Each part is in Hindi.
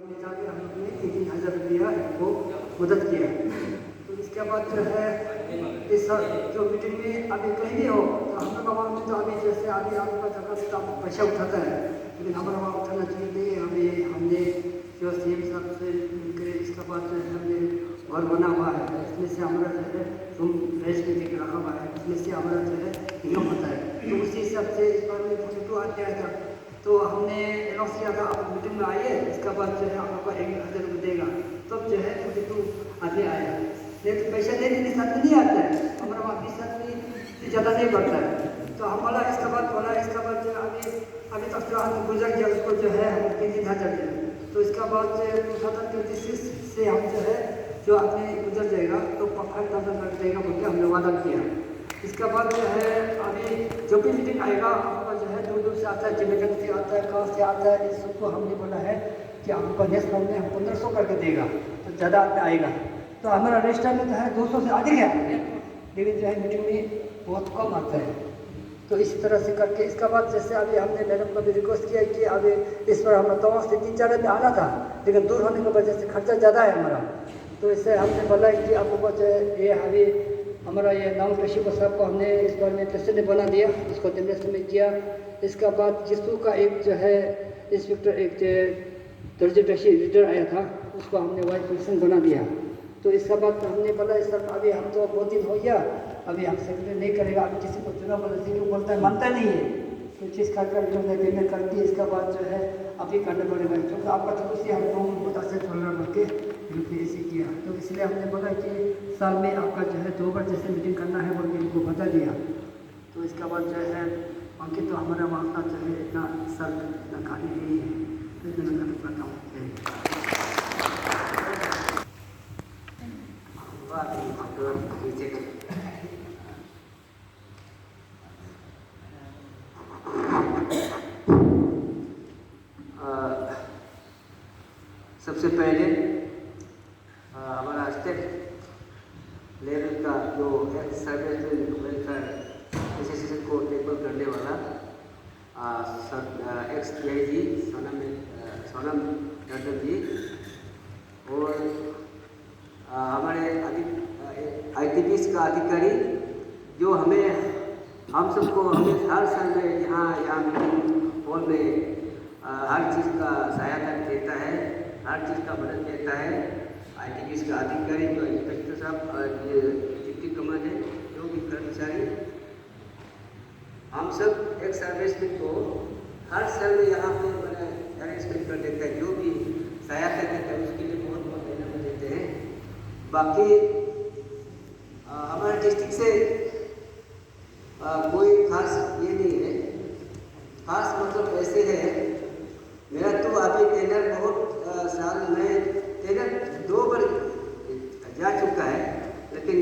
ले जाकर हम लोग ने 3,000 रुपया को मदद किया। तो इसके बाद जो है इस जो मीटिंग में अभी कहीं भी हो तो हम लोग आवाम में तो अभी जैसे अभी आपका जगह से आप पैसा उठाता है, लेकिन हमारा वहाँ उठाना चाहिए। अभी हमने जो CM साहब से मिलकर इसके बाद जो है हमने घर बना हुआ है, इसमें से हमारा जो है रूम फ्रेश में देकर रखा हुआ है, इसमें से हमारा जो है इनकम होता है। तो उसी हिसाब से इस बार में 42 आ गया था, तो हमने अनाउंस किया था आप मीटिंग में आइए, इसके बाद जो है आपको 1,000 रुपये देगा। तब जो है 42 आदमी आया, नहीं तो पैसा देने के साथ में नहीं आता है, हमारा वहाँ 20 आदमी से ज़्यादा नहीं बढ़ता है। तो हमारा इसके बाद बोला, इसके बाद जो अभी तक जो आदमी गुजर गया उसको जो है हम 3,000 दिए। तो इसके बाद 2026 से हम जो है जो आदमी गुजर जाएगा तो 5,000 कर देगा बोल के हमने वादा किया। इसके बाद जो है अभी जो भी मीटिंग आएगा आपका जो है दूर दूर से आता है, जिलेगंज से आता है, कहाँ से आता है, इस सबको हमने बोला है कि आपको नेक्स्ट मंथ में हम 1,500 करके देगा, तो ज़्यादा आदमी आएगा। तो हमारा रजिस्टर में जो है 200 से अधिक है, लेकिन जो है मीटिंग में बहुत कम आता है। तो इसी तरह से करके इसके बाद जैसे अभी हमने मैडम को भी रिक्वेस्ट किया कि अभी इस पर हमारा तवा से 3-4 आदमी आना था, लेकिन दूर होने की वजह से खर्चा ज़्यादा है हमारा। तो इससे हमने बोला कि आपको जो है ये अभी हमारा ये नाम कशिप साहब को हमने इस बार में प्रेसिडेंट बना दिया, उसको डिप्रेस में किया। इसके बाद जिसू का एक जो है इंस्पेक्टर एक दर्जे टैक्सी रीडर आया था, उसको हमने वाइस प्रेसिडेंट बना दिया। तो इसके बाद हमने बोला इस सब अभी हम तो बहुत दिन हो गया, अभी हम सेक्रेटरी नहीं करेगा, अभी किसी को चुना बोला क्यों बोलता है, मानता नहीं है। तो चीज़ कर जो है पेमेंट करती है, इसके बाद जो है अभी करना पड़ेगा, क्योंकि आपका तरफ से हम लोगों को बहुत अच्छे चल रहा बोल के बिल्कुल ऐसे किया। तो इसलिए हमने बोला कि साल में आपका जो है 2 बार जैसे मीटिंग करना है बोल के इनको बता दिया। तो इसके बाद जो है बाकी तो हमारा वहाँ का जो है इतना सर इतना खाली नहीं है, तो इतना मैं करता हूँ। सबसे पहले हमारा स्टेट लेवल का जो सर्विस वेलफेयर एसोसिएशन को टेबल करने वाला एक्स जी सोनम यादव जी और हमारे ITPs का अधिकारी जो हम सबको हमें हर साल में यहाँ मीटिंग हॉल में हर चीज़ का सहायता देता है, हर चीज़ का मदद देता है। ITPs का अधिकारी जो इंस्पेक्टर साहब और डिप्टी कमांडेंट जो भी कर्मचारी, हम सब एक सर्विसमैन को हर साल में यहाँ पे मैंने अरेंजमेंट कर देता है, जो भी सहायता देता है उसके लिए बहुत बहुत धन्यवाद देते हैं। बाकी हमारे डिस्ट्रिक्ट से कोई खास ये नहीं है, खास मतलब ऐसे है, मेरा तो अभी टेलर बहुत साल में टेलर 2 बार जा चुका है, लेकिन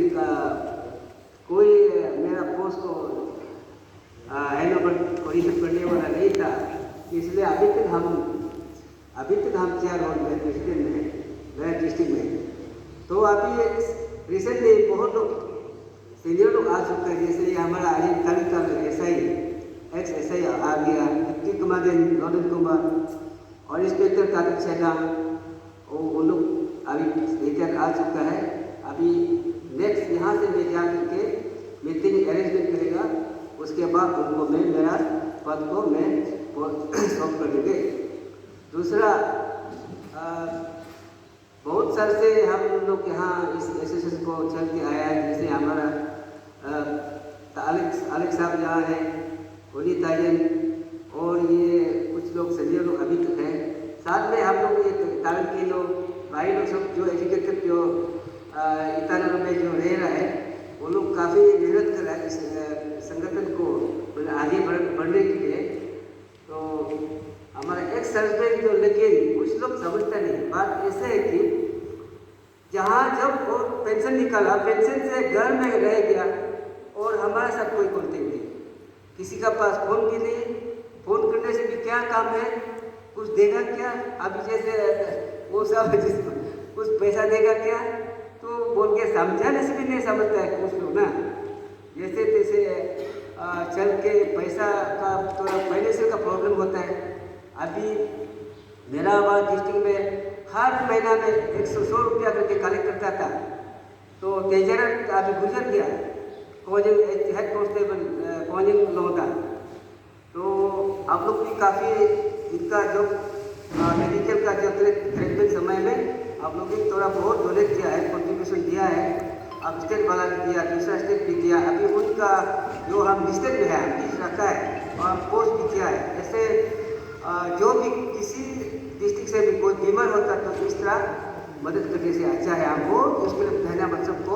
कोई मेरा पोस्ट को हैंडओवर कोऑर्डिनेट करने वाला नहीं था, इसलिए अभी तक हम 4 रोल में प्रेसिडेंट हैं मेरे डिस्ट्रिक्ट में। तो अभी रिसेंटली बहुत लोग सीनियर लोग आ चुके हैं, जैसे ये हमारा अजीत खाली का SI एक्स SI आ गया, डिप्टी कमांडेंट नोडल कुमार और इंस्पेक्टर कार्तिक सेना, उन लोग अभी लेकर आ चुका है। अभी नेक्स्ट यहाँ से मैं जा करके मीटिंग अरेंजमेंट करेगा, उसके बाद उनको मैं मेरा पद को मैं सौंप कर देंगे। दूसरा बहुत साल से हम लोग यहाँ इस एसोसिएशन को चल के आया है, जैसे हमारा अलेक्स साहब जहाँ है, होली ताजन और ये कुछ लोग सीनियर लोग अभी तक हैं, साथ में हम लोग ये तालन के लोग भाई लोग सब जो एजुकेटेड जो इतानगर में जो रह रहा है, वो लोग काफ़ी मेहनत कर रहा है इस संगठन को आगे बढ़ने के लिए। तो हमारा एक सर्वे जो, लेकिन कुछ लोग समझता नहीं, बात ऐसे है कि जहाँ जब वो पेंशन निकाला, पेंशन से घर में रह गया और हमारे साथ कोई कॉन्टेक्ट नहीं, किसी का पास फ़ोन भी नहीं, फ़ोन करने से भी क्या काम है, कुछ देगा क्या, अभी जैसे वो सब कुछ पैसा देगा क्या, तो बोल के समझाने से भी नहीं समझता है कुछ लोग ना, जैसे तैसे चल के पैसा का थोड़ा फाइनेंशियल का प्रॉब्लम होता है। अभी मेरा आवाज़ डिस्ट्रिक्ट में हर महीना में 100 रुपया करके कलेक्ट करता था। तो तेजरन अभी गुजर गया, causing head constable causing Lodha. तो आप लोग भी काफ़ी इनका जो मेडिकल का जो ट्रीटमेंट समय में आप लोग भी थोड़ा बहुत डोनेट किया है, कॉन्ट्रीब्यूशन दिया है। अब स्टेट वाला भी दिया, दूसरा स्टेट भी दिया। अभी उनका जो हम डिस्ट्रिक्ट में है हम रखा है और हम पोस्ट भी किया है। ऐसे जो भी किसी डिस्ट्रिक्ट से भी कोई बीमार होता तो इस तरह मदद करने से अच्छा है हमको, उसके लिए धन्यवाद सबको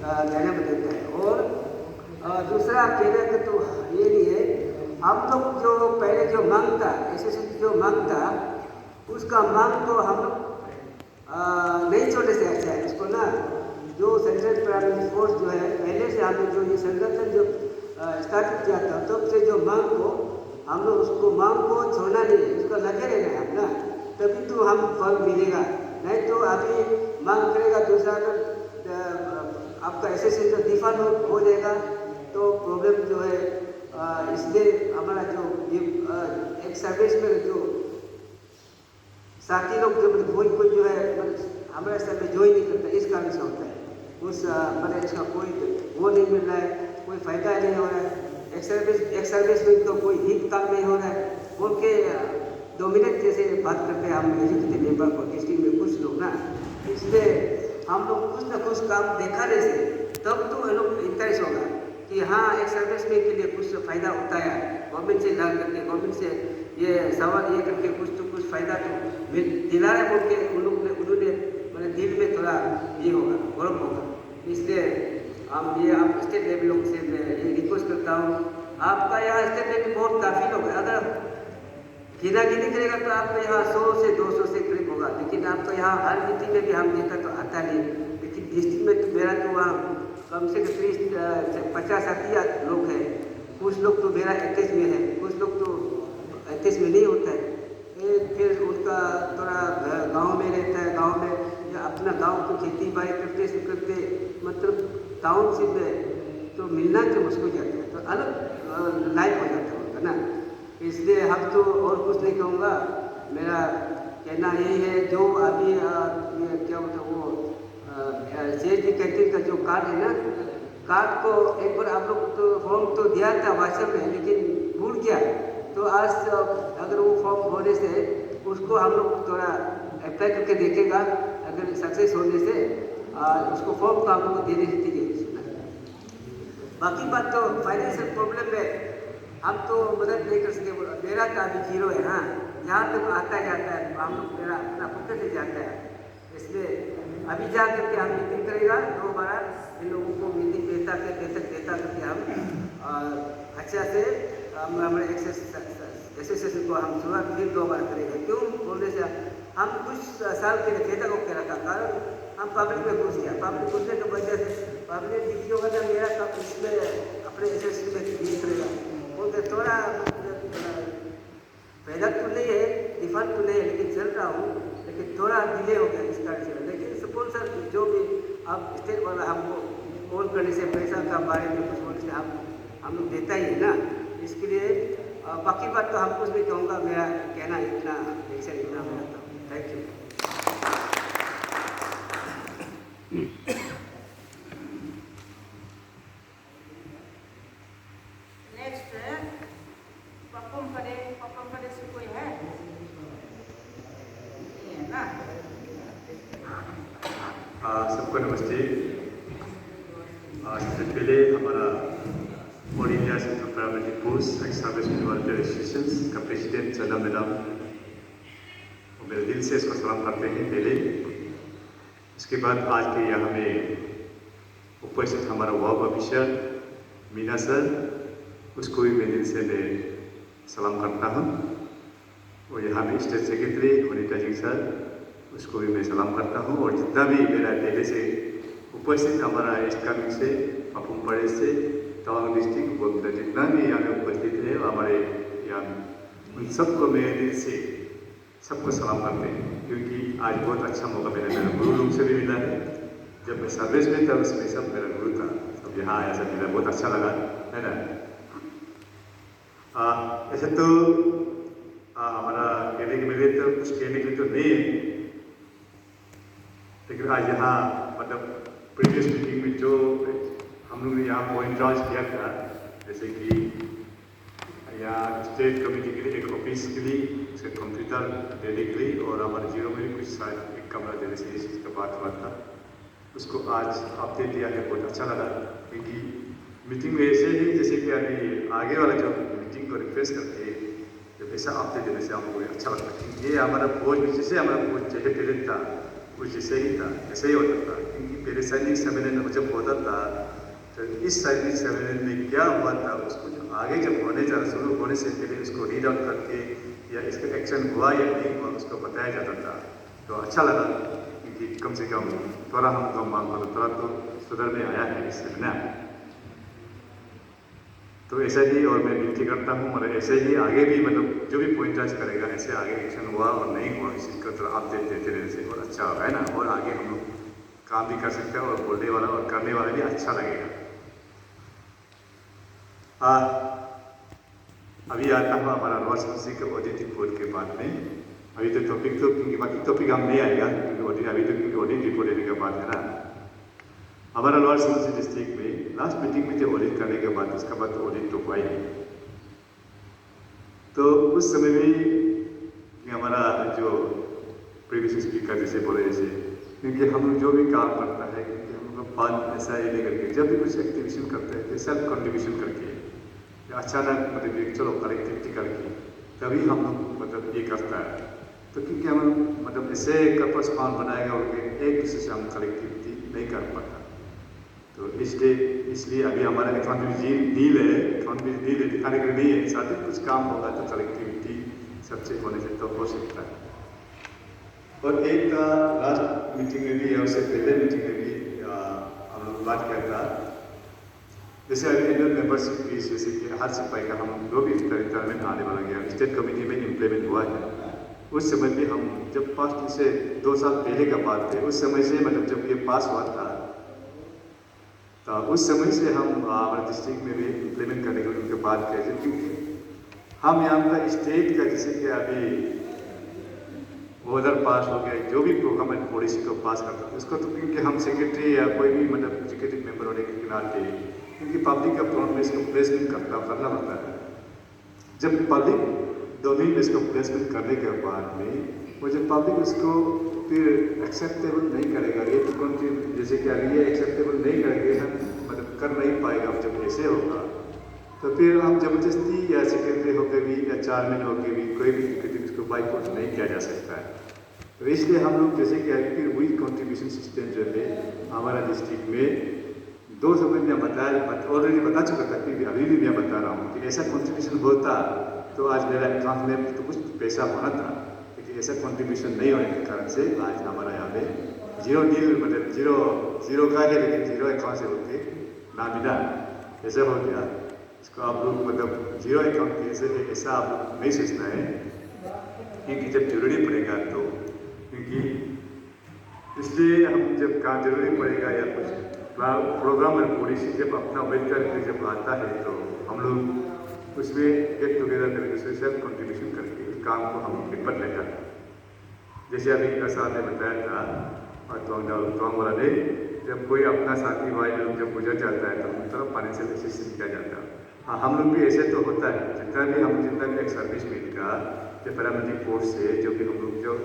धन्यवाद देता है। और दूसरा कहना का तो ये नहीं है, हम लोग जो पहले जो मांग था, ऐसे जो मांग था उसका मांग को हम लोग नहीं छोड़ने से अच्छा है। इसको ना जो सेंट्रल प्राइवेट फोर्स जो है पहले से हम जो ये संगठन जो स्टार्ट किया था तब से जो मांग को हम लोग उसको मांग को छोड़ना नहीं है, उसको लगे रहना है अपना, तभी तो हम फल मिलेगा। नहीं तो अभी मांग करेगा दूसरा अगर आपका एसएससी जो डिफॉल्ट हो जाएगा तो प्रॉब्लम जो है। इसलिए हमारा जो एक सर्विस में जो साथी लोग जो कोई जो है हमारे साथ में ज्वाइन नहीं करता, इस कारण से होता है। उस मतलब इसका कोई वो नहीं मिल रहा है, कोई फायदा नहीं हो रहा है, एक सर्विस में तो कोई हित काम नहीं हो रहा है बोल के डोमिनेट जैसे बात करते हैं हम एजुकेटेड मेंबर को डिस्ट्रिक्ट में कुछ लोग ना। इसलिए हम लोग कुछ ना कुछ काम दिखाने से तब तो लोग इंटरेस्ट होगा कि हाँ एक सर्विस में के लिए कुछ फायदा होता है, गवर्नमेंट से ला करके गवर्नमेंट से ये सवाल ये करके कुछ तो कुछ फायदा तो दिला रहे बोल के उन्होंने मैंने दिल में थोड़ा ये होगा, गौरव होगा। इसलिए हम ये आप स्टेट लेवल से मैं ये रिक्वेस्ट करता हूँ, आपका यहाँ स्टेट लेवल बहुत काफ़ी लोग है, अगर गिना गिनी करेगा तो आपका यहाँ 100 से 200 से करीब होगा, लेकिन आपका यहाँ हर मीटिंग में भी हम देखा तो आता नहीं। लेकिन डिस्ट्रिक्ट में तो मेरा तो वहाँ कम से कम 50-60 लोग हैं, कुछ लोग तो मेरा 31 में है, कुछ लोग तो 31 में नहीं होता है। फिर उनका थोड़ा गांव में रहता है, गांव में या अपना गांव को खेती बाड़ी करते से करते मतलब टाउनशिप में तो मिलना तो मुश्किल जाता है, तो अलग लाइफ हो जाता है उनका ना। इसलिए हम तो और कुछ नहीं कहूँगा, मेरा कहना यही है जो अभी क्या बोलते वो CSD कैंटीन का जो कार्ड है ना, कार्ड को एक बार आप लोग तो फॉर्म तो दिया था व्हाट्सएप में, लेकिन भूल गया। तो आज अगर वो फॉर्म होने से उसको हम लोग थोड़ा अप्लाई करके देखेगा, अगर सक्सेस होने से उसको फॉर्म को हम लोग को देने दीजिए। बाकी बात तो फाइनेंशियल प्रॉब्लम में हम तो मदद नहीं कर सके, मेरा तो अभी 0 है। हाँ यहाँ तक आता जाता है हम लोग मेरा अपना पकड़ से जाता है। इसलिए अभी जा करके हम मीटिंग करेगा 2 बार, इन लोगों को मीटिंग देता करके हम अच्छा से हमारे एसोसिएशन को हम शुरुआत फिर 2 बार करेंगे। क्यों बोलने से हम कुछ साल के लिए फेदा होकर रखा, कारण हम पब्लिक में घुस गया, पब्लिक घुसने की वजह से पब्लिक दिखी होगा ना मेरा कब इसमें अपने एसोसिएशन में डील करेगा बोलते थोड़ा फायदा तो नहीं है, डिफॉल्ट तो नहीं है, लेकिन चल रहा हूँ, लेकिन थोड़ा डिले हो गया इस कारण से। लेकिन स्पॉन्सर जो भी अब स्टेट वाला हमको कॉल करने से पैसा का बारे में कुछ बोलने से हम लोग देता ही है ना। इसके लिए बाकी बात तो हम कुछ नहीं कहूँगा, मेरा कहना इतना इतना मैं रहता हूँ। Thank you. नेक्स्ट पप्पम पड़े से कोई है ना? सबको नमस्ते। सबसे पहले हमारा all India central private post ex service welfare association का प्रेसिडेंट चंदा मैडम और मेरे दिल से इसको सलाम करते हैं पहले। इसके बाद आज के यहाँ में उपस्थित हमारा वार्ड ऑफिसर मीना सर, उसको भी मेरे दिल से मैं सलाम करता हूँ। और यहाँ में स्टेट सेक्रेटरी वनीता जी सर, उसको भी मैं सलाम करता हूँ। और जितना भी मेरा पहले से उपस्थित हमारा ईस्ट कामेंग से पापुम पड़े से तवांग डिस्ट्रिक्ट बोलते जितना भी यहाँ में उपस्थित है हमारे यहाँ, उन सबको मेरे दिल से सबको सलाम करते हैं, क्योंकि आज बहुत अच्छा मौका मेरा गुरु लोग से भी मिला है। जब मैं सर्विस में था उसमें सब मेरा गुरु था, सब यहाँ आया सब मिला, बहुत अच्छा लगा है ना। ऐसे तो हमारा कहने के मिले तो कुछ कहने के लिए तो नहीं है, लेकिन आज यहाँ मतलब प्रीवियस मीटिंग में जो हम लोग ने यहाँ पॉइंट आउट किया था, जैसे कि यहाँ स्टेट कमेटी के लिए एक ऑफिस के लिए उसका कंप्यूटर देने के लिए और हमारे जीरो में भी कुछ शायद एक कमरा देने से इस चीज़ का बात हुआ था, उसको आज अपडेट दिया है, बहुत अच्छा लगा। क्योंकि मीटिंग में ऐसे ही जैसे कि अभी आगे वाला जो मीटिंग को रिफ्रेश करके जब ऐसा अपडेट देने से हमको अच्छा लगता है। ये हमारा बोझ जैसे हमारा बोझ जैसे पहले था वो जैसे ही था, ऐसे ही होता था। क्योंकि पहले सैनिक सम्मेलन जब होता था तो इस सैनिक सम्मेलन में क्या हुआ था उसको जो आगे जब होने जा शुरू होने से पहले उसको रीड आउट करके या इसका एक्शन हुआ या नहीं हुआ उसको बताया जाता था, तो अच्छा लगा। क्योंकि कम से कम थोड़ा हमको मालूम थोड़ा तो सुधर में आया है इससे ना। तो ऐसा ही और मैं विनती करता हूँ और ऐसे ही आगे भी मतलब जो भी पॉइंट आउट करेगा ऐसे आगे एक्शन हुआ और नहीं हुआ इस चीज़ का थोड़ा अपडेट देते रहने से और अच्छा होगा है ना, और आगे हम लोग काम भी कर सकते हैं और बोलने वाला और करने वाला भी अच्छा लगेगा। अभी आता हूँ हमारा लॉर्ड समिति के ऑडिट रिपोर्ट के बाद में। अभी तो टॉपिक तो क्योंकि बाकी टॉपिक हम नहीं आएगा क्योंकि अभी तो क्योंकि ऑडिट रिपोर्ट देने के बाद है ना। हमारा लॉर्ड समिति डिस्ट्रिक्ट में लास्ट मीटिंग में जो ऑडिट करने के बाद उसका बाद ऑडिट तो हुआ ही, तो उस समय में हमारा जो प्रीवियस स्पीकर जैसे बोले जैसे क्योंकि हम लोग जो भी काम करता है क्योंकि हम लोग बात ऐसा ही नहीं करके जब भी कुछ एक्टिविशन करते हैं सेल्फ कंट्रीब्यूशन करके या अचानक मतलब चलो कलेक्टिविटी करके तभी हम लोग मतलब ये करता है। तो क्योंकि हम मतलब ऐसे कपस पान बनाएगा और एक दूसरे से हम कलेक्टिविटी नहीं कर पाता, तो इसलिए अभी हमारा अकाउंटेबिलिटी डील है दिखाने के लिए नहीं है, साथ ही कुछ काम होगा तो कलेक्टिविटी सबसे होने से तो हो सकता है। और एक था लास्ट मीटिंग में भी या उससे पहले मीटिंग में भी हम लोग बात किया था जैसे अभी एनुअल मेंबरशिप फीस जैसे कि हर सिपाही का हम जो भी रिटायरमेंट आने वाला गया स्टेट कमेटी में इम्प्लीमेंट हुआ है, उस समय भी हम जब पास से 2 साल पहले का बात थे उस समय से मतलब जब ये पास हुआ था तो उस समय से हम हमारे डिस्ट्रिक्ट में भी इम्प्लीमेंट करने के उनके बात किए थे। क्योंकि हम यहाँ का स्टेट का जैसे कि अभी उधर पास हो गया जो भी प्रोग्राम एंड पॉलिसी को पास करता है उसको तो क्योंकि हम सेक्रेटरी या कोई भी मतलब एग्जीक्यूटिव मेंबर होने के नाते क्योंकि पब्लिक का फ्रंट में इसको प्लेसमेंट करना पड़ता है। जब पब्लिक डोमेन में इसको प्लेसमेंट करने के बाद में वो जब पब्लिक उसको फिर एक्सेप्टेबल नहीं करेगा ये तो कौन सी जैसे कि अगर ये एक्सेप्टेबल नहीं करेंगे हम मतलब कर नहीं पाएगा जब ऐसे होगा तो फिर हम जबरदस्ती या सेक्रेटरी होकर भी या चेयरमैन होकर भी कोई भी एग्जीक्यूटिव इसको बाइकआउट नहीं किया जा सकता है। तो इसलिए हम लोग जैसे कि फिर वही कंट्रीब्यूशन सिस्टम जो है हमारा डिस्ट्रिक्ट में 2 समय में बताया ऑलरेडी बता चुका था कि अभी भी मैं बता रहा हूँ कि ऐसा कंट्रीब्यूशन होता तो आज मेरा अकाउंट में तो कुछ पैसा होना था, लेकिन ऐसा कंट्रीब्यूशन नहीं होने के कारण से आज हमारा यहाँ पे जीरो डील मतलब जीरो का है लेकिन जीरो अकाउंट से होते ना मिला ऐसा हो गया। इसको आप लोग मतलब जीरो अकाउंट कैसे ऐसा आप लोग नहीं सोचना है क्योंकि जब जरूरी पड़ेगा तो क्योंकि इसलिए हम जब काम जरूरी पड़ेगा या कुछ प्रोग्राम और पॉलिसी जब अपना वेट करके जब आता है तो हम लोग उसमें गेट टुगेदर करके सेल्फ कंट्रीब्यूशन करके उस काम को हम निपट लेते हैं। जैसे अभी का साथ ने बताया था और तो वाला ने जब कोई अपना साथी भाई लोग जब गुजर जाता है तो उन तरफ फाइनेंशियल असिस्टेंस किया जाता है। हाँ हम लोग भी ऐसे तो होता है जितना भी एक सर्विस मिल का या पैरामेडिक फोर्स से जो भी हम लोग जो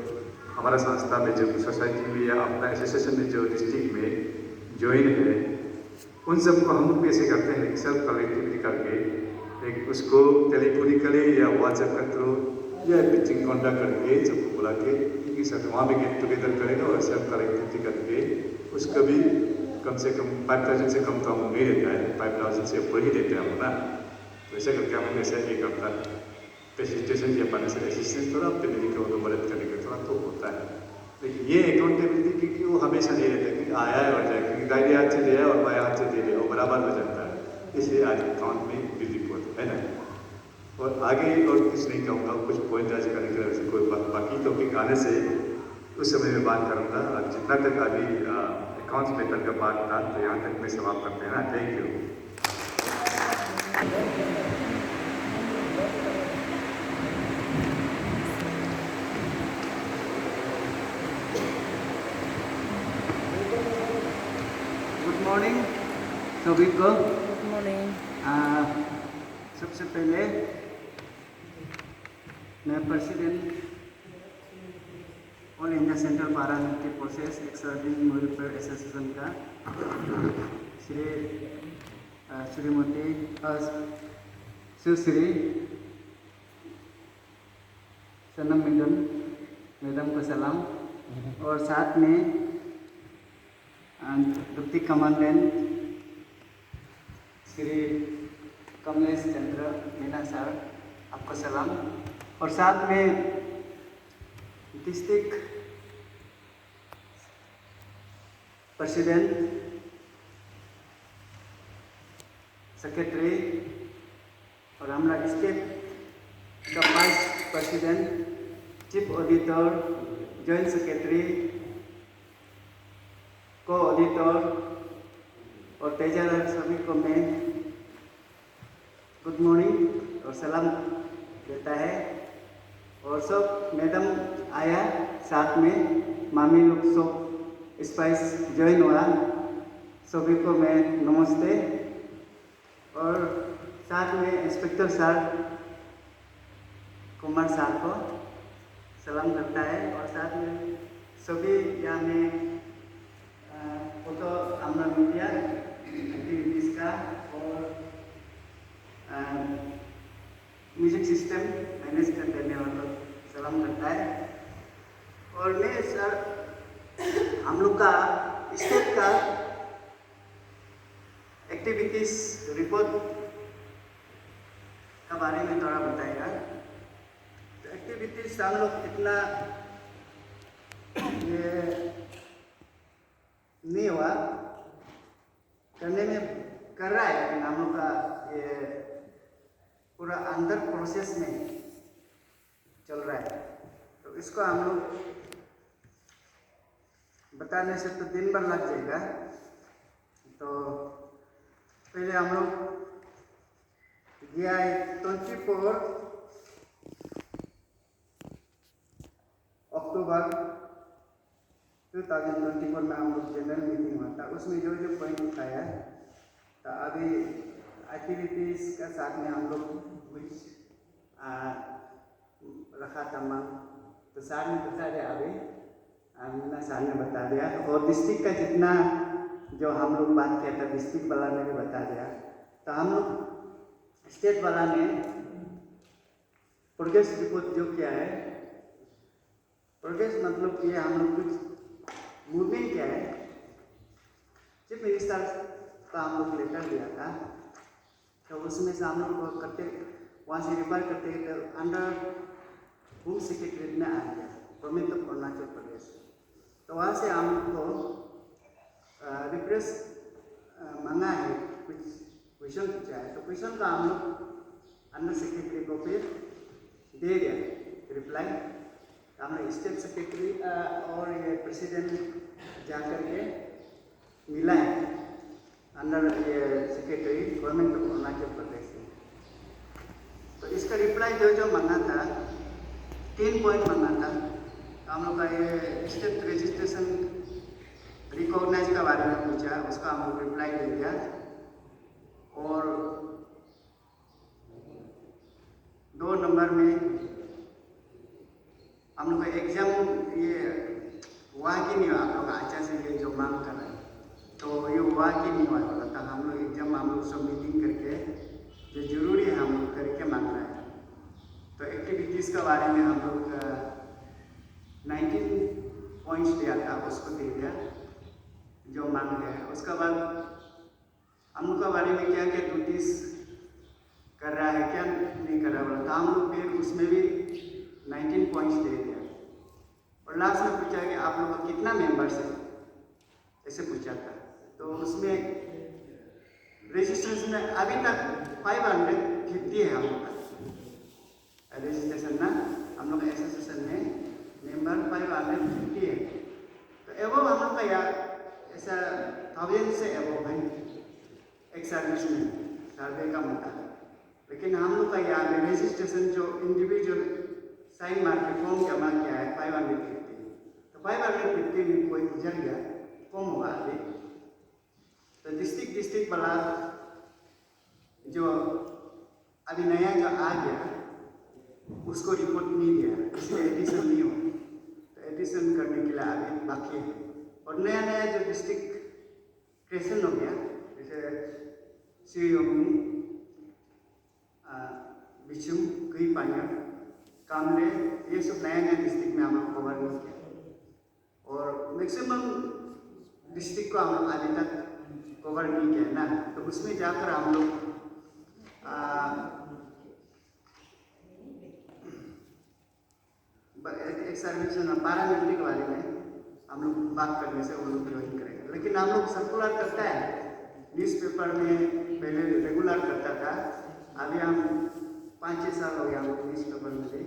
हमारा संस्था में जो सोसाइटी में या अपना एसोसिएशन में जो डिस्ट्रिक्ट में ज्वाइन है उन सबको हम लोग भी ऐसे करते हैं सेल्फ कलेक्टिविटी करके एक उसको टेलीफोनिकली या व्हाट्सएप के थ्रू या मीटिंग कॉन्टैक्ट करके सबको बुला के क्योंकि सब वहाँ भी गेट टुगेदर करेगा और सेल्फ कलेक्टिविटी करके उसका भी कम से कम 5000 से कम तो हम नहीं देता है, 5000 से ऊपर ही देते हैं हम ना। तो ऐसा करके हम ऐसा एक अपना प्रेसिडेंटेशन या फाइनेंशियल असिस्टेंस थोड़ा अपने मेडिकल को मदद करने का थोड़ा तो होता है। लेकिन ये अकाउंटेबिलिटी क्योंकि वो हमेशा नहीं रहता क्योंकि आया है और जाए क्योंकि दाहिने हाथ से दिया और बाएं हाथ से दे दिया वो बराबर हो जाता है, इसलिए आज अकाउंट में बिल रिपोर्ट है ना। और आगे और कुछ नहीं कहूँगा, कुछ पॉइंट आज करने के लिए कोई बाकी टॉपिक आने से उस समय में बात करूँगा। और जितना तक अभी अकाउंट्स मेथड का बात था तो यहाँ तक मैं समाप्त करते हैं ना। Thank you. मॉर्निंग सभी को। Good morning. सबसे पहले मैं president all India central paramilitary forces x-service welfare association का श्रीमती सुश्री सनम मैडम को सलाम, और साथ में डिप्टी कमांडेंट श्री कमलेश चंद्र मीना सर आपको सलाम, और साथ में डिस्ट्रिक्ट प्रेसिडेंट सेक्रेटरी और हमारा स्टेट का vice president chief auditor joint secretary को ऑडिटर और ट्रेजरर सभी को मैं गुड मॉर्निंग और सलाम देता है। और सब मैडम आया साथ में, मामी लोग सब स्पाइस ज्वाइन हुआ, सभी को मैं नमस्ते, और साथ में इंस्पेक्टर सर कुमार सर को सलाम करता है, और साथ में सभी यहाँ में फोटो हमारा मीडिया एक्टिविटीज़ का और म्यूजिक सिस्टम मैनेज कर देने वालों को सलाम करता है। और मैं सर हम लोग का स्टेट का एक्टिविटीज़ रिपोर्ट का बारे में थोड़ा बताएगा। तो एक्टिविटीज़ हम लोग इतना ये नहीं हुआ, करने में कर रहा है, लेकिन हम लोग का ये पूरा अंदर प्रोसेस में चल रहा है। तो इसको हम लोग बताने से तो दिन भर लग जाएगा। तो पहले हम लोग गया 24 अक्टूबर 2024 में हम लोग जनरल मीटिंग हुआ था, उसमें जो जो पॉइंट उठाया तो अभी एक्टिविटीज़ का साथ में हम लोग कुछ रखा था मांग, तो सर ने बता दिया, अभी मीना सर ने बता दिया, और डिस्ट्रिक्ट का जितना जो हम लोग बात किया था डिस्ट्रिक्ट वाला ने भी बता दिया। तो हम लोग स्टेट वाला ने प्रोग्रेस रिपोर्ट जो किया है, प्रोग्रेस मतलब कि हम लोग कुछ मूवमेंट किया है, चीफ मिनिस्टर का हम लोग लेटर दिया था, तो उसमें से हम लोग करते वहाँ से रिफर करते तो अंडर होम सेक्रेटरी में आ गया गवर्नमेंट ऑफ अरुणाचल प्रदेश। तो वहाँ से हम लोग को रिप्रेस मांगा है, कुछ क्वेश्चन पूछा है, तो क्वेश्चन का हम लोग अंडर सेक्रेटरी को फिर दे दिया रिप्लाई। हम लोग स्टेट सेक्रेटरी और ये प्रेसिडेंट जा कर के मिला है अंडर ये secretary government of Arunachal Pradesh में। तो इसका रिप्लाई जो जो मांगा था 3 पॉइंट मांगा था। तो हम लोग का ये स्टेट रजिस्ट्रेशन रिकॉग्नाइज के बारे में पूछा, उसका हम लोग रिप्लाई दे दिया। और 2 नंबर में हम लोग का एग्जाम ये हुआ कि नहीं हुआ, आप लोग अच्छा से ये जो मांग कर रहे हैं, तो ये हुआ कि नहीं हुआ बोला था। हम लोग एग्जाम हम लोग सब मीटिंग करके जो जरूरी है हम लोग करके मांग रहे हैं। तो एक्टिविटीज़ के बारे में हम लोग 19 पॉइंट्स दिया था, उसको दे दिया जो मांग है। उसके बाद हम लोग के बारे में क्या क्या ड्यूटीज़ कर रहा है, क्या नहीं कर रहा बोला था। हम लोग फिर उसमें भी 19 पॉइंट्स दे दिया, और लास्ट में पूछा कि आप लोग का कितना मेंबर्स है, ऐसे पूछा था। तो उसमें रजिस्ट्रेशन में अभी तक 550 है हम लोग का रजिस्ट्रेशन ना, हम लोग एसोसिएशन में मेंबर 550 है। तो एवो हम लोग का यार ऐसा 1000 से एवो है एक सर्विस में सर्वे का मुताबिक। लेकिन हम लोग का यहाँ में रजिस्ट्रेशन जो इंडिविजुअल साइन मार के फॉर्म जमा किया है 550। तो 550 में कोई गुजर गया, कम होगा अभी। तो तो डिस्ट्रिक्ट वाला जो अभी नया जो आ गया उसको रिपोर्ट नहीं दिया, इसलिए एडिशन नहीं हुआ। तो एडिशन करने के लिए अभी बाकी है। और नया नया जो डिस्ट्रिक्ट क्रिएशन हो गया, जैसे सियोमी, बिचुम, कुई पानिया, कामले, ये सब नया नया डिस्ट्रिक्ट में हम लोग कवर नहीं किया। और मैक्सिमम डिस्ट्रिक्ट को हम लोग अभी तक कवर नहीं किया ना, तो उसमें जाकर हम लोग एक सर्विस पैरामिलिट्री के बारे में हम लोग बात करने से वो लोग ज्वाइन करेंगे। लेकिन हम लोग सर्कुलर करता है, न्यूज़पेपर में पहले रेगुलर करता था, अभी हम 5-6 साल हो गया हम लोग न्यूज़पेपर में भी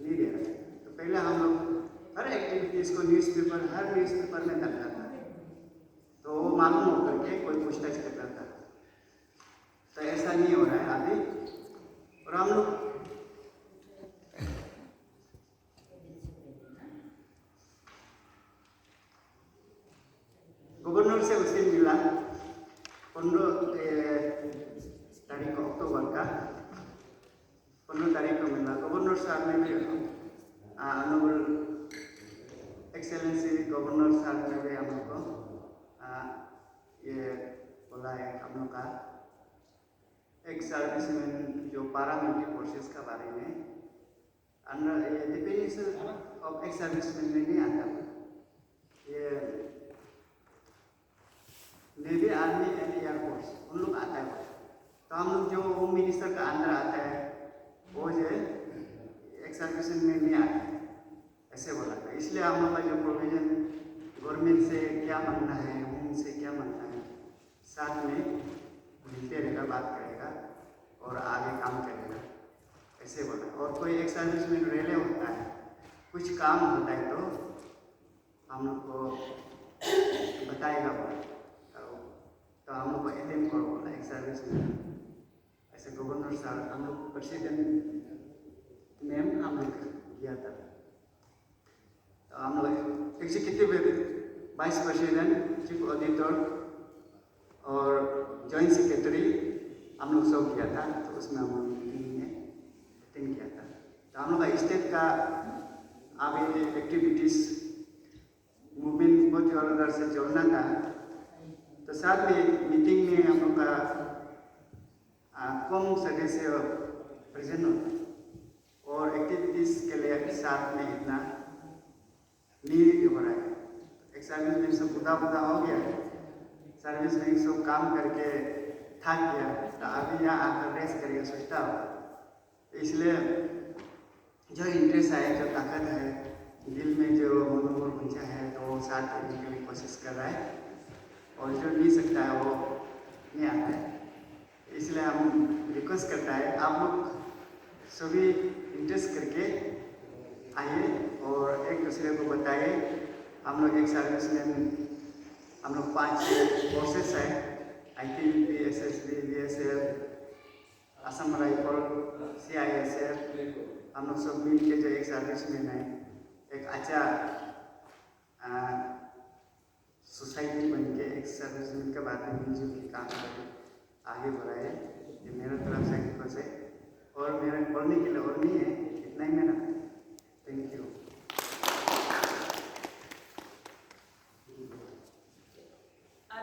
नहीं दे रहे। तो पहले हम लोग हर एक्टिविटीज़ को हर न्यूज़पेपर में करता था, तो वो मालूम हो करके कोई पूछताछ करता था। तो ऐसा नहीं हो रहा है अभी। और हम लोग गवर्नर से उस दिन मिला 15 तारीख अक्टूबर का, 15 तारीख को मिला। गवर्नर साहब ने भी ऑनरेबल एक्सेलेंसी गवर्नर साहब ने भी हम लोग को ये बोला है हम लोग का एक सर्विसमैन जो पैरामिलिट्री फोर्सेस का बारे में अंडर डिफिनेशन ऑफ एक सर्विसमैन में नहीं आता, ये नेवी, आर्मी एंड एयरफोर्स उन लोग आता है। तो हम लोग जो होम मिनिस्टर का अंदर आता है वो जो एक सर्विसमैन में नहीं आता है, ऐसे बोला था। इसलिए हम लोग का जो प्रोविजन गवर्नमेंट से क्या मांगना है, होम से क्या मांगना है, साथ में मिलते रहेगा, बात करेगा और आगे काम करेगा, ऐसे बोला। और कोई एक सर्विसमैन रेले होता है, कुछ काम होता है तो हम लोग को बताएगा बोला। तो हम लोग को एटेंड करो बोला एक सर्विसमैन, ऐसे गवर्नर साहब हम लोग प्रेसिडेंट नेम हम लोग किया था। तो हम लोग executive vice president, chief auditor और जॉइंट सेक्रेटरी हम लोग सब किया था। तो उसमें हम लोग मीटिंग में अटेंड किया था। तो हम लोग का स्टेट का अभी एक्टिविटीज़ मूवमेंट बहुत जोरदार से चलना था। तो साथ में मीटिंग में हम लोग का कम सदस्य प्रेजेंट होता और एक्टिविटीज़ के लिए साथ में इतना नहीं हो रहा है। एक सर्विस में सब बुदा हो गया, सर्विस में सब काम करके थक गया, तो अभी यहाँ आकर रेस्ट करेगा सोचता हो। इसलिए जो इंटरेस्ट है, जो ताकत है, दिल में जो मनोबल ऊंचा है, तो वो साथ करने के लिए कोशिश कर रहा है। और जो नहीं सकता है वो नहीं आता है। इसलिए हम रिक्वेस्ट करता है आप लोग सभी इंटरेस्ट करके आइए और एक दूसरे को बताइए। हम लोग एक सर्विसमैन, हम लोग 5-6 फोर्सेस हैं, ITBP, SSB, BSF, Assam rifle, CISF, हम लोग सब मिल के जो एक सर्विसमैन है, एक अच्छा सोसाइटी बन के एक सर्विसमैन के बारे में मिलजुल के काम करें, आगे बढ़ाए। ये मेरा तरफ से रिक्वेस्ट है। और मेरा बोलने के लिए और नहीं है, इतना ही मेरा